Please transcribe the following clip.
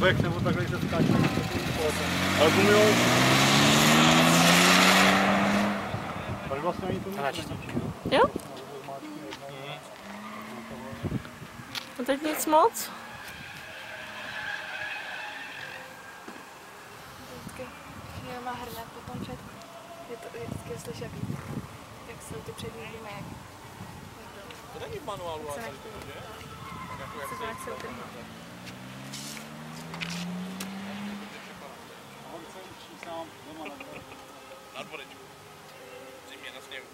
airbag nebo takhle se skáče. Ale gumijou. Tady vlastně ani to není. Jo? A teď nic moc? Vždycky má hrnet potom před, je vždycky slyšet, jak jsou ty přední gumy, jak to není v manuálu, ale tady to, že? jak se utrhnou. On se učí sám doma na dvorečku. Zimě na sněhu.